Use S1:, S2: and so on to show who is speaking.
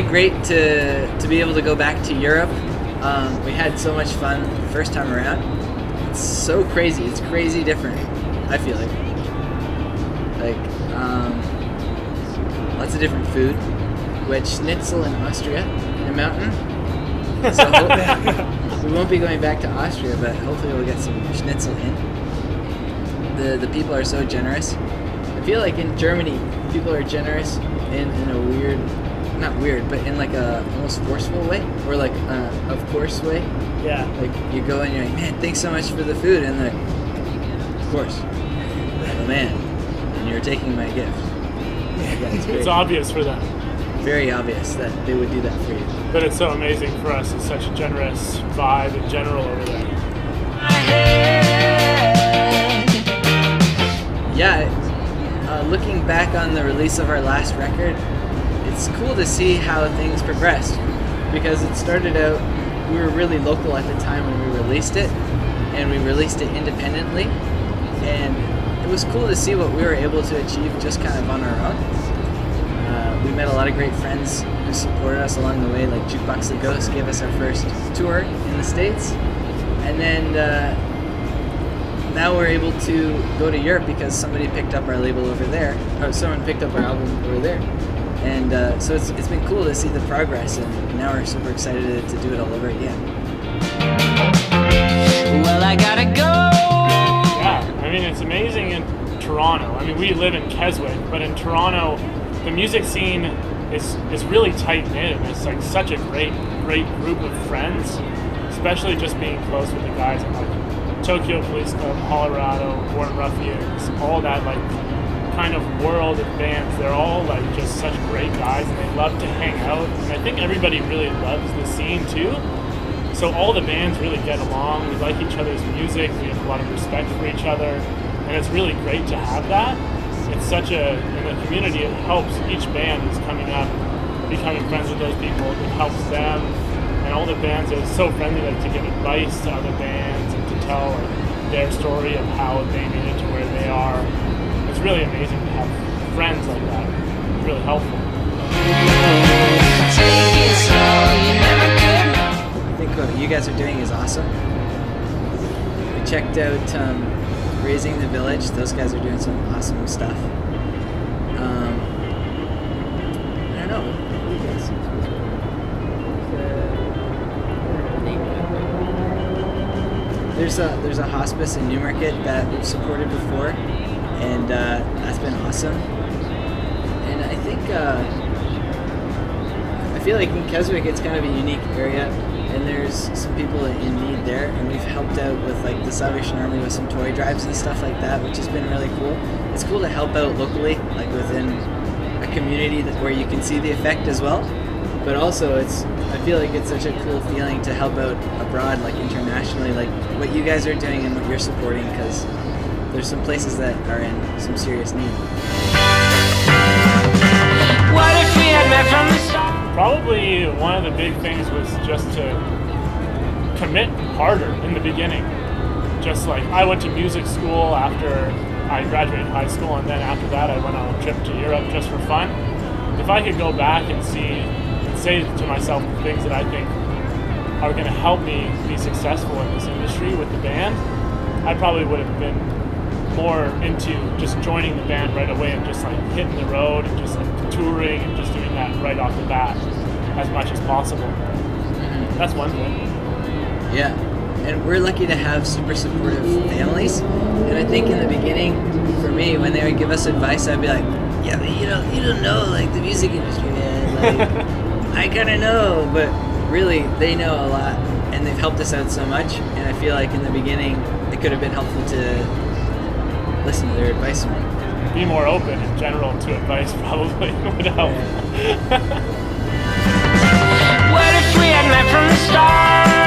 S1: really great to be able to go back to Europe. We had so much fun the first time around. It's so crazy. It's crazy different, I feel like. Lots of different food, which Schnitzel in Austria, in a mountain. So we won't be going back to Austria, but hopefully we'll get some Schnitzel in. The people are so generous. I feel like in Germany, people are generous in a weird, not weird, but in like a almost forceful way, or like of course way.
S2: Yeah.
S1: Like you go and you're like, man, thanks so much for the food, and they're like, of course, oh man, and you're taking my gift. Yeah,
S2: It's obvious for them.
S1: Very obvious that they would do that for you.
S2: But it's so amazing for us. It's such a generous vibe in general over there.
S1: Yeah, looking back on the release of our last record, it's cool to see how things progressed, because it started out, we were really local at the time when we released it, and we released it independently, and it was cool to see what we were able to achieve just kind of on our own. We met a lot of great friends who supported us along the way, like Jukebox the Ghost gave us our first tour in the States, and then now we're able to go to Europe because somebody picked up our label over there, or someone picked up our album over there, and so it's been cool to see the progress, and now we're super excited to do it all over again.
S3: Well, I gotta go.
S2: Yeah, I mean, it's amazing in Toronto. I mean, we live in Keswick, but in Toronto, the music scene is really tight-knit, and it's like such a great group of friends, especially just being close with the guys in like Tokyo Police Club, Colorado, Born Ruffians, all that like kind of world of bands. They're all like just such great guys, and they love to hang out, and I think everybody really loves the scene too. So all the bands really get along. We like each other's music. We have a lot of respect for each other, and it's really great to have that. It's such a, in the community, it helps each band who's coming up, becoming friends with those people. It helps them, and all the bands are so friendly, like to give advice to other bands and to tell like, their story of how they made it to where they are. It's really amazing to have friends like that. It's really helpful.
S1: I think what you guys are doing is awesome. We checked out Raising the Village. Those guys are doing some awesome stuff. I don't know. What do you guys think? There's a hospice in Newmarket that we've supported before, and that's been awesome. And I think I feel like in Keswick it's kind of a unique area, and there's some people in need there, and we've helped out with like the Salvation Army with some toy drives and stuff like that, which has been really cool. It's cool to help out locally, like within a community where you can see the effect as well, but also I feel like it's such a cool feeling to help out abroad, like internationally, like what you guys are doing and what you're supporting, because there's some places that are in some serious need.
S3: What if we had met from the start?
S2: Probably one of the big things was just to commit harder in the beginning. Just like I went to music school after I graduated high school, and then after that I went on a trip to Europe just for fun. If I could go back and see and say to myself the things that I think are going to help me be successful in this industry with the band, I probably would have been more into just joining the band right away and just like hitting the road and just like touring and just doing that right off the bat as much as possible. That's one thing.
S1: Yeah, and we're lucky to have super supportive families, and I think in the beginning, for me, when they would give us advice, I'd be like, yeah, but you don't know like the music industry, man, like I kind of know, but really they know a lot, and they've helped us out so much, and I feel like in the beginning it could have been helpful to listen to their advice more.
S2: Be more open in general to advice probably would help.
S3: What if we had met from the start?